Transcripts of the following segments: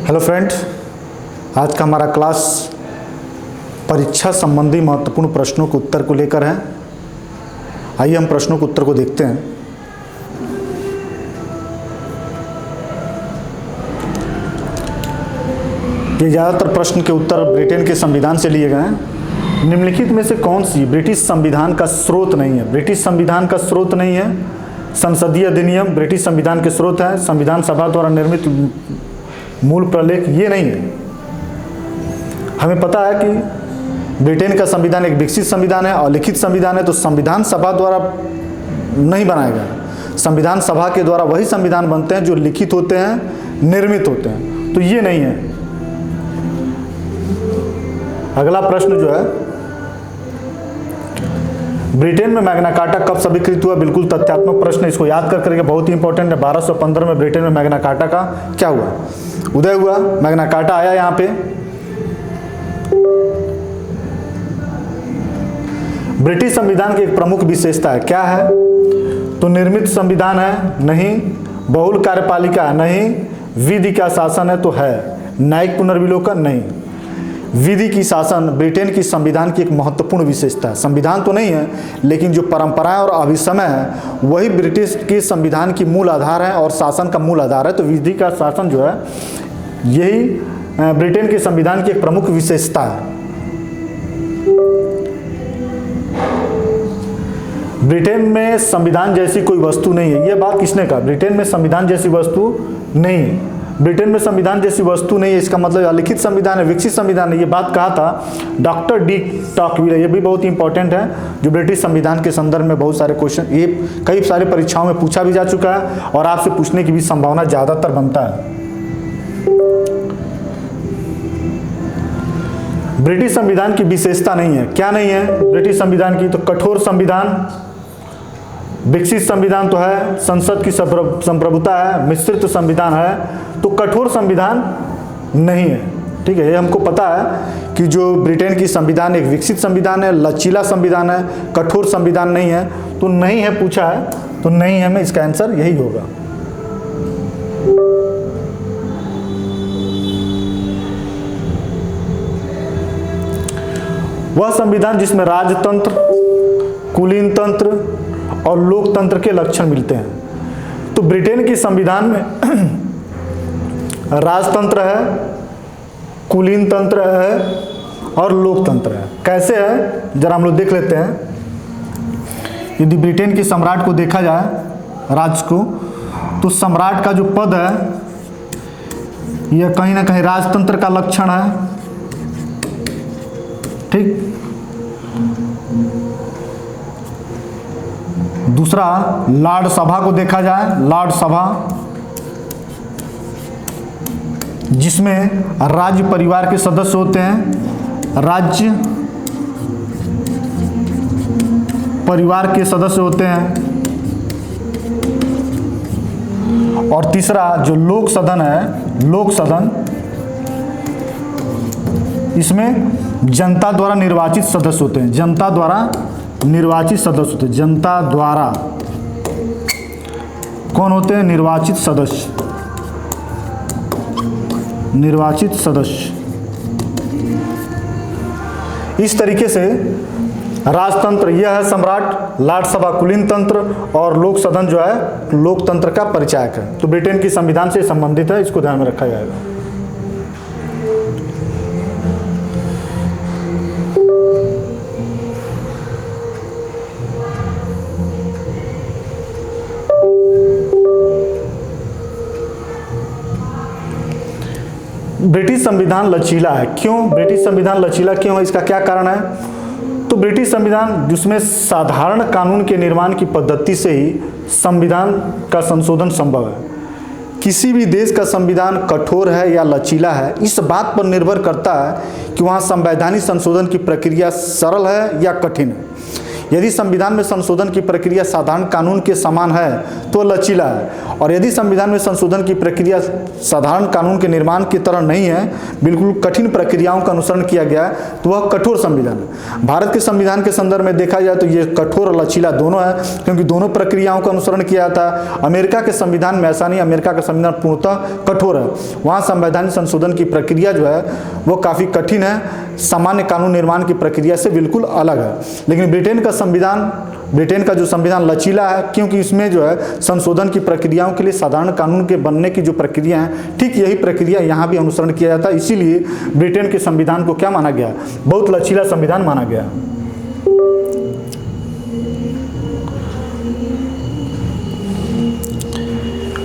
Hello friends, आज का हमारा क्लास परीक्षा संबंधी महत्वपूर्ण प्रश्नों के उत्तर को लेकर है। आइए हम प्रश्नों के उत्तर को देखते हैं। ये ज़्यादातर प्रश्न के उत्तर ब्रिटेन के संविधान से लिए गए हैं। निम्नलिखित में से कौन सी ब्रिटिश संविधान का स्रोत नहीं है? ब्रिटिश संविधान का स्रोत नहीं है। संसदीय अधिनियम ब्रिटिश संविधान के स्रोत है। संविधान सभा द्वारा निर्मित मूल प्रलेख ये नहीं है। हमें पता है कि ब्रिटेन का संविधान एक विकसित संविधान है और लिखित संविधान है, तो संविधान सभा द्वारा नहीं बनाया गया। संविधान सभा के द्वारा वही संविधान बनते हैं जो लिखित होते हैं, निर्मित होते हैं, तो ये नहीं है। अगला प्रश्न जो है, ब्रिटेन में मैग्ना कार्टा कब स्वीकृत हुआ? बिल्कुल तथ्यात्मक प्रश्न, इसको याद कर करके बहुत ही इंपॉर्टेंट है। 1215 में ब्रिटेन में मैग्ना कार्टा का क्या हुआ? उदय हुआ। मैग्ना कार्टा आया यहाँ पे। ब्रिटिश संविधान की एक प्रमुख विशेषता है, क्या है? तो निर्मित संविधान है? नहीं। बहुल कार्यपालिका है? नहीं। विधि का शासन है? तो है। न्यायिक पुनर्विलोकन? नहीं। विधि की शासन ब्रिटेन की संविधान की एक महत्वपूर्ण विशेषता है। संविधान तो नहीं है, लेकिन जो परंपराएं और अभिसमय है वही ब्रिटिश के संविधान की मूल आधार है और शासन का मूल आधार है। तो विधि का शासन जो है यही ब्रिटेन के संविधान की एक प्रमुख विशेषता है। ब्रिटेन में संविधान जैसी कोई वस्तु नहीं है। यह बात किसने कहा? ब्रिटेन में संविधान जैसी वस्तु नहीं है। ब्रिटेन में संविधान जैसी वस्तु नहीं है, इसका मतलब अलिखित संविधान है, विकसित संविधान है। ये बात कहा था डॉक्टर डी टॉकविल। ये भी बहुत इंपॉर्टेंट है, जो ब्रिटिश संविधान के संदर्भ में बहुत सारे क्वेश्चन, ये कई सारे परीक्षाओं में पूछा भी जा चुका है और आपसे पूछने की भी संभावना ज़्यादातर बनता है। ब्रिटिश संविधान की विशेषता नहीं है। क्या नहीं है ब्रिटिश संविधान की? तो कठोर संविधान। विकसित संविधान तो है, संसद की संप्रभुता है, मिश्रित संविधान है, तो कठोर संविधान नहीं है। ठीक है, ये हमको पता है कि जो ब्रिटेन की संविधान एक विकसित संविधान है, लचीला संविधान है, कठोर संविधान नहीं है। तो नहीं है पूछा है, तो नहीं है में इसका आंसर यही होगा। वह संविधान जिसमें राजतंत्र, कुलीन तंत्र और लोकतंत्र के लक्षण मिलते हैं। तो ब्रिटेन की संविधान में राजतंत्र है, कुलीन तंत्र है और लोकतंत्र है। कैसे है जरा हम लोग देख लेते हैं। यदि ब्रिटेन के सम्राट को देखा जाए, राज को, तो सम्राट का जो पद है यह कहीं ना कहीं राजतंत्र का लक्षण है। ठीक। दूसरा, लॉर्ड सभा को देखा जाए, लॉर्ड सभा जिसमें राज्य परिवार के सदस्य होते हैं, राज्य परिवार के सदस्य होते हैं। और तीसरा जो लोक सदन है, लोक सदन, इसमें जनता द्वारा निर्वाचित सदस्य होते हैं। जनता द्वारा निर्वाचित सदस्य होते हैं। जनता द्वारा कौन होते हैं? निर्वाचित सदस्य। निर्वाचित सदस्य। इस तरीके से राजतंत्र यह है सम्राट, लॉर्ड सभा कुलीन तंत्र और लोक सदन जो है लोकतंत्र का परिचायक है। तो ब्रिटेन की संविधान से संबंधित है, इसको ध्यान में रखा जाएगा। ब्रिटिश संविधान लचीला है। क्यों ब्रिटिश संविधान लचीला क्यों है? इसका क्या कारण है? तो ब्रिटिश संविधान जिसमें साधारण कानून के निर्माण की पद्धति से ही संविधान का संशोधन संभव है। किसी भी देश का संविधान कठोर है या लचीला है, इस बात पर निर्भर करता है कि वहाँ संवैधानिक संशोधन की प्रक्रिया सरल है या कठिन है। यदि संविधान में संशोधन की प्रक्रिया साधारण कानून के समान है तो लचीला है, और यदि संविधान में संशोधन की प्रक्रिया साधारण कानून के निर्माण की तरह नहीं है, बिल्कुल कठिन प्रक्रियाओं का अनुसरण किया गया है, तो वह कठोर संविधान है। भारत के संविधान के संदर्भ में देखा जाए तो ये कठोर और लचीला दोनों है, क्योंकि दोनों प्रक्रियाओं का अनुसरण किया जाता है। अमेरिका के संविधान में ऐसा नहीं, अमेरिका का संविधान पूर्णतः कठोर है। वहाँ संवैधानिक संशोधन की प्रक्रिया जो है वो काफ़ी कठिन है, सामान्य कानून निर्माण की प्रक्रिया से बिल्कुल अलग है। लेकिन ब्रिटेन का जो संविधान लचीला है, क्योंकि इसमें जो है संशोधन की प्रक्रियाओं के लिए साधारण कानून के बनने की जो प्रक्रिया है, ठीक यही प्रक्रिया यहाँ भी अनुसरण किया जाता है। इसीलिए ब्रिटेन के संविधान को क्या माना गया? बहुत लचीला संविधान माना गया।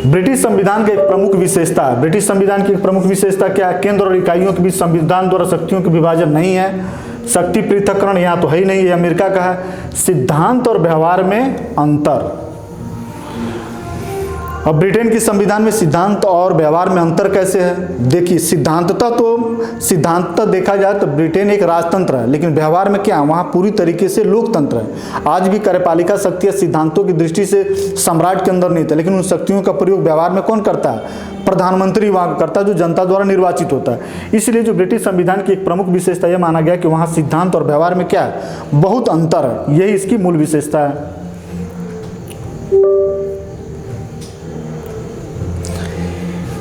ब्रिटिश संविधान की एक प्रमुख विशेषता है, ब्रिटिश संविधान की एक प्रमुख विशेषता क्या है? केंद्र और इकाइयों के बीच संविधान द्वारा शक्तियों के विभाजन नहीं है, शक्ति पृथक्करण यहाँ तो है ही नहीं, ये अमेरिका का है। सिद्धांत और व्यवहार में अंतर। अब ब्रिटेन की संविधान में सिद्धांत और व्यवहार में अंतर कैसे है? देखिए, सिद्धांततः देखा जाए तो ब्रिटेन एक राजतंत्र है, लेकिन व्यवहार में क्या है? वहाँ पूरी तरीके से लोकतंत्र है। आज भी कार्यपालिका शक्तियाँ सिद्धांतों की दृष्टि से सम्राट के अंदर नहीं थे, लेकिन उन शक्तियों का प्रयोग व्यवहार में कौन करता है? प्रधानमंत्री वहाँ करता है, जो जनता द्वारा निर्वाचित होता है। इसलिए जो ब्रिटिश संविधान की एक प्रमुख विशेषता यह माना गया कि वहाँ सिद्धांत और व्यवहार में क्या है? बहुत अंतर है। यही इसकी मूल विशेषता है।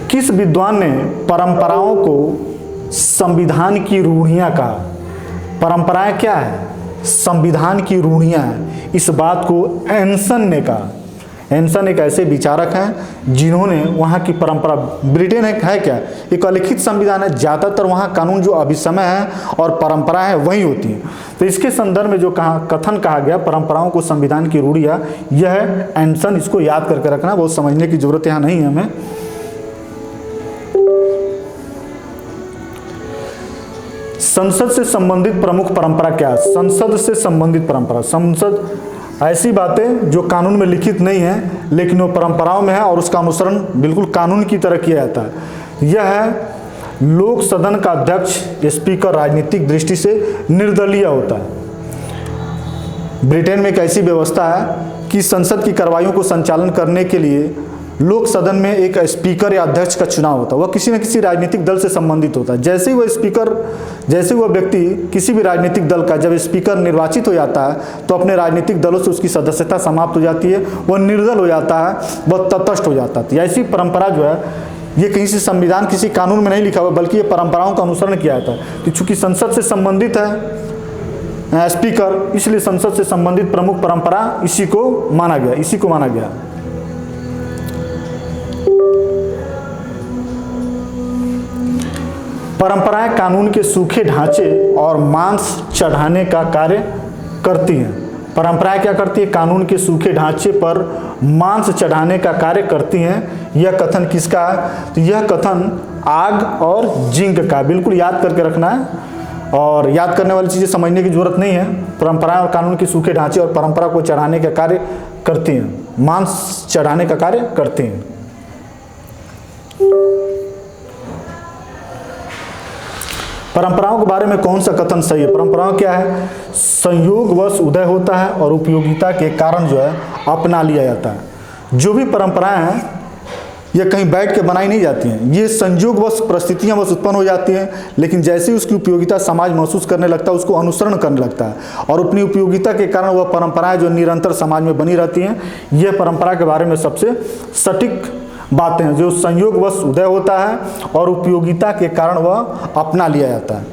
किस विद्वान ने परंपराओं को संविधान की रूढ़ियां कहा? परंपराएं क्या है? संविधान की रूढ़ियां हैं। इस बात को एंसन ने कहा। एंसन एक ऐसे विचारक हैं जिन्होंने वहाँ की परंपरा, ब्रिटेन है क्या, एक अलिखित संविधान है, ज़्यादातर वहाँ कानून जो अभिसमय है और परंपराएं हैं वही होती हैं। तो इसके संदर्भ में जो कथन कहा गया परंपराओं को संविधान की रूढ़ियाँ, यह है एंसन। इसको याद करके रखना, बहुत समझने की जरूरत यहाँ नहीं है हमें। संसद से संबंधित प्रमुख परंपरा क्या है? संसद से संबंधित परंपरा, संसद ऐसी बातें जो कानून में लिखित नहीं है लेकिन वो परंपराओं में है और उसका अनुसरण बिल्कुल कानून की तरह किया जाता है। यह है लोक सदन का अध्यक्ष स्पीकर राजनीतिक दृष्टि से निर्दलीय होता है। ब्रिटेन में एक ऐसी व्यवस्था है कि संसद की कार्रवाइयों को संचालन करने के लिए लोक सदन में एक स्पीकर या अध्यक्ष का चुनाव होता है। वह किसी न किसी राजनीतिक दल से संबंधित होता है। जैसे ही वह व्यक्ति किसी भी राजनीतिक दल का जब स्पीकर निर्वाचित हो जाता है तो अपने राजनीतिक दलों से उसकी सदस्यता समाप्त हो जाती है, वह निर्दल हो जाता है, वह तटस्थ हो जाता है। ऐसी परंपरा जो है ये कहीं से संविधान किसी कानून में नहीं लिखा हुआ, बल्कि ये परंपराओं का अनुसरण किया जाता है। चूंकि संसद से संबंधित है स्पीकर, इसलिए संसद से संबंधित प्रमुख परंपरा इसी को माना गया। परंपराएं कानून के सूखे ढांचे और मांस चढ़ाने का कार्य करती हैं। परंपराएं क्या करती है? कानून के सूखे ढांचे पर मांस चढ़ाने का कार्य करती हैं। यह कथन किसका है? तो यह कथन आग और जिंक का, बिल्कुल याद करके रखना है और याद करने वाली चीज़ें समझने की जरूरत नहीं है। परंपराएं और कानून के सूखे ढांचे और परंपरा को चढ़ाने का कार्य करती हैं, मांस चढ़ाने का कार्य करती हैं। परंपराओं के बारे में कौन सा कथन सही है? परंपराओं क्या है? संयोगवश उदय होता है और उपयोगिता के कारण जो है अपना लिया जाता है। जो भी परंपराएं हैं ये कहीं बैठ के बनाई नहीं जाती हैं, ये संयोगवश परिस्थितियां बस उत्पन्न हो जाती हैं, लेकिन जैसे ही उसकी उपयोगिता समाज महसूस करने लगता है उसको अनुसरण करने लगता है और अपनी उपयोगिता के कारण वह परंपराएं जो निरंतर समाज में बनी रहती हैं। यह परंपरा के बारे में सबसे सटीक बातें हैं। जो संयोगवश उदय होता है और उपयोगिता के कारण वह अपना लिया जाता है।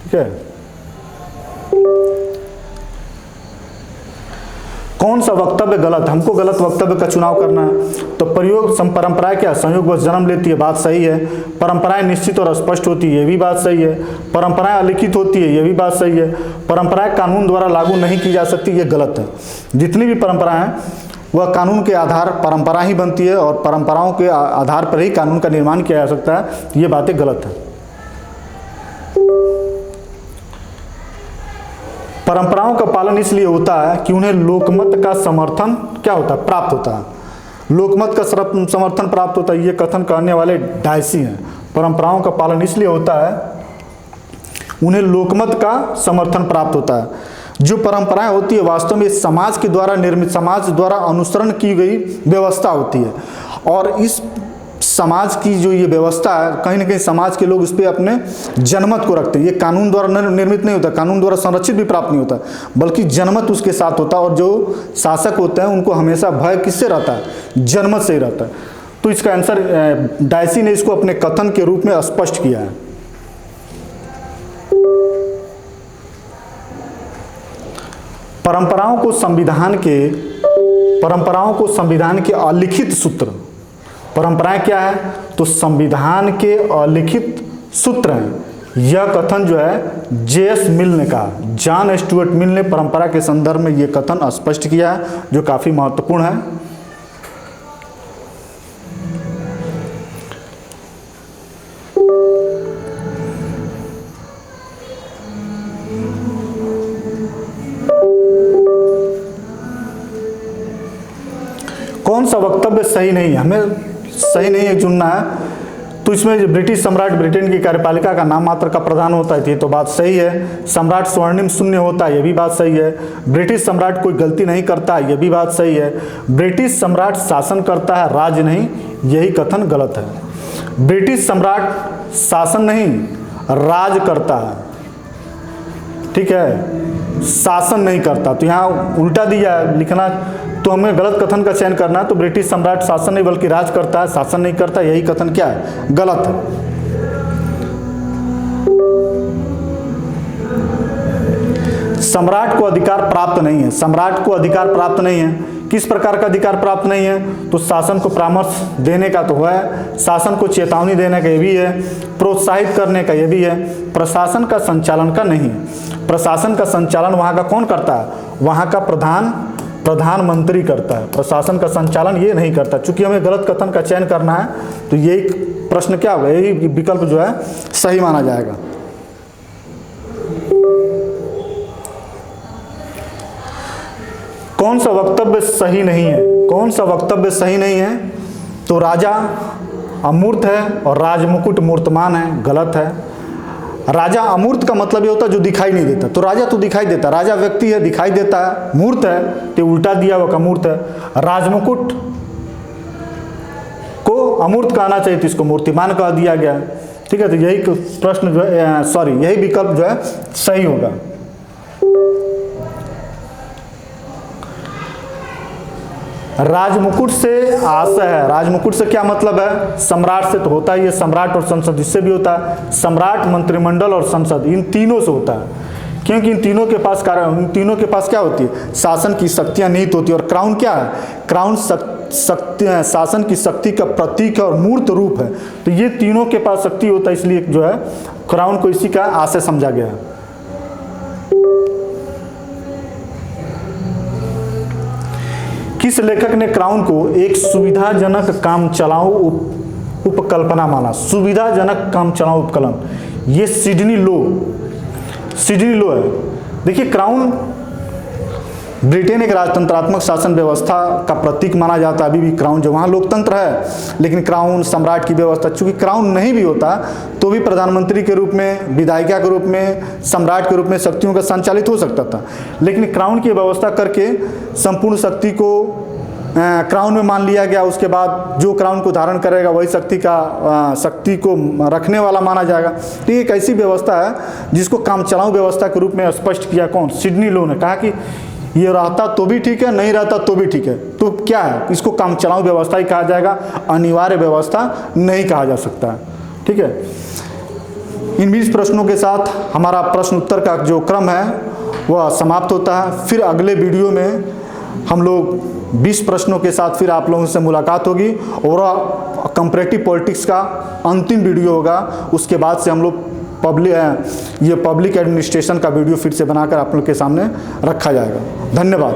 ठीक है, कौन सा वक्तव्य गलत? हमको गलत वक्तव्य का चुनाव करना है। तो परंपराएं क्या? संयोगवश जन्म लेती है, बात सही है। परंपराएं निश्चित और स्पष्ट होती है, ये भी बात सही है। परंपराएं अलिखित होती है, ये भी बात सही है। परंपराएं कानून द्वारा लागू नहीं की जा सकती, ये गलत है। जितनी भी परंपराएं हैं वह कानून के आधार परंपरा ही बनती है और परंपराओं के आधार पर ही कानून का निर्माण किया जा सकता है, ये बातें गलत है। परंपराओं का पालन इसलिए होता है कि उन्हें लोकमत का समर्थन क्या होता है? प्राप्त होता है। लोकमत का समर्थन प्राप्त होता है, ये कथन करने वाले डायसी हैं। परंपराओं का पालन इसलिए होता है उन्हें लोकमत का समर्थन प्राप्त होता है। जो परंपराएं होती है वास्तव में समाज के द्वारा निर्मित, समाज द्वारा अनुसरण की गई व्यवस्था होती है। और इस समाज की जो ये व्यवस्था है, कहीं ना कहीं समाज के लोग इस पर अपने जनमत को रखते हैं। ये कानून द्वारा निर्मित नहीं होता, कानून द्वारा संरक्षित भी प्राप्त नहीं होता, बल्कि जनमत उसके साथ होता है। और जो शासक होते हैं उनको हमेशा भय किससे रहता है? जनमत से ही रहता है। तो इसका आंसर डायसी ने इसको अपने कथन के रूप में स्पष्ट किया है। परंपराओं को संविधान के अलिखित सूत्र, परंपराएं क्या है? तो संविधान के अलिखित सूत्र हैं। यह कथन जो है जे.एस. मिल ने कहा, जॉन स्टुअर्ट मिल ने परंपरा के संदर्भ में यह कथन स्पष्ट किया है, जो काफी महत्वपूर्ण है। कौन सा वक्तव्य सही नहीं है? हमें सही नहीं है चुनना है। तो इसमें जो ब्रिटिश सम्राट ब्रिटेन की कार्यपालिका का नाम मात्र का प्रधान होता है, ये तो बात सही है। सम्राट स्वर्णिम शून्य होता है, ये भी बात सही है। ब्रिटिश सम्राट कोई गलती नहीं करता, ये भी बात सही है। ब्रिटिश सम्राट शासन करता है, राज नहीं, यही कथन गलत है। ब्रिटिश सम्राट शासन नहीं, राज करता है, ठीक है, शासन नहीं करता। तो यहाँ उल्टा दिया है लिखना, तो हमें गलत कथन का चयन करना है। तो ब्रिटिश सम्राट शासन नहीं बल्कि राज करता है, शासन नहीं करता, यही कथन क्या है? गलत है। सम्राट को अधिकार प्राप्त नहीं है, सम्राट को अधिकार प्राप्त नहीं है। किस प्रकार का अधिकार प्राप्त नहीं है? तो शासन को परामर्श देने का तो है, शासन को चेतावनी देने का ये भी है, प्रोत्साहित करने का ये भी है, प्रशासन का संचालन का नहीं है। प्रशासन का संचालन वहाँ का कौन करता है? वहाँ का प्रधानमंत्री करता है। प्रशासन का संचालन ये नहीं करता। चूंकि हमें गलत कथन का चयन करना है, तो यही प्रश्न क्या होगा? यही विकल्प जो है सही माना जाएगा। कौन सा वक्तव्य सही नहीं है? कौन सा वक्तव्य सही नहीं है? तो राजा अमूर्त है और राजमुकुट मूर्तमान है, गलत है। राजा अमूर्त का मतलब ये होता है जो दिखाई नहीं देता। तो राजा तो दिखाई देता, राजा व्यक्ति है, दिखाई देता है। मूर्त है तो उल्टा दिया हुआ का मूर्त है। राजमुकुट को अमूर्त कहना चाहिए, तो इसको मूर्तिमान कह दिया गया। ठीक है, तो यही प्रश्न जो है, यही विकल्प जो है सही होगा। राजमुकुट से आशय है, राजमुकुट से क्या मतलब है? सम्राट से तो होता ही है, सम्राट और संसद इससे भी होता है। सम्राट, मंत्रिमंडल और संसद, इन तीनों से होता है, क्योंकि इन तीनों के पास क्या होती है? शासन की शक्तियां निहित होती है। और क्राउन क्या है? क्राउन शासन की शक्ति का प्रतीक है और मूर्त रूप है। तो ये तीनों के पास शक्ति होता है, इसलिए जो है क्राउन को इसी का आशय समझा गया है। किस लेखक ने क्राउन को एक सुविधाजनक काम चलाऊ उपकल्पना माना? सुविधाजनक काम चलाऊ उपकल्पना, ये सिडनी लो है। देखिए, क्राउन ब्रिटेन एक राजतंत्रात्मक शासन व्यवस्था का प्रतीक माना जाता है। अभी भी क्राउन जो वहाँ लोकतंत्र है, लेकिन क्राउन सम्राट की व्यवस्था, चूंकि क्राउन नहीं भी होता तो भी प्रधानमंत्री के रूप में, विधायिका के रूप में, सम्राट के रूप में शक्तियों का संचालित हो सकता था। लेकिन क्राउन की व्यवस्था करके संपूर्ण शक्ति को क्राउन में मान लिया गया। उसके बाद जो क्राउन को धारण करेगा वही शक्ति को रखने वाला माना जाएगा। तो ये एक ऐसी व्यवस्था है जिसको काम चलाऊ व्यवस्था के रूप में स्पष्ट किया कौन? सिडनी लो ने कहा कि ये रहता तो भी ठीक है, नहीं रहता तो भी ठीक है। तो क्या है? इसको काम चलाऊ व्यवस्था ही कहा जाएगा, अनिवार्य व्यवस्था नहीं कहा जा सकता। ठीक है, इन 20 प्रश्नों के साथ हमारा प्रश्न उत्तर का जो क्रम है वह समाप्त होता है। फिर अगले वीडियो में हम लोग 20 प्रश्नों के साथ फिर आप लोगों से मुलाकात होगी और कंपैरेटिव पॉलिटिक्स का अंतिम वीडियो होगा। उसके बाद से हम लोग पब्लिक एडमिनिस्ट्रेशन का वीडियो फिर से बनाकर आप लोग के सामने रखा जाएगा। धन्यवाद।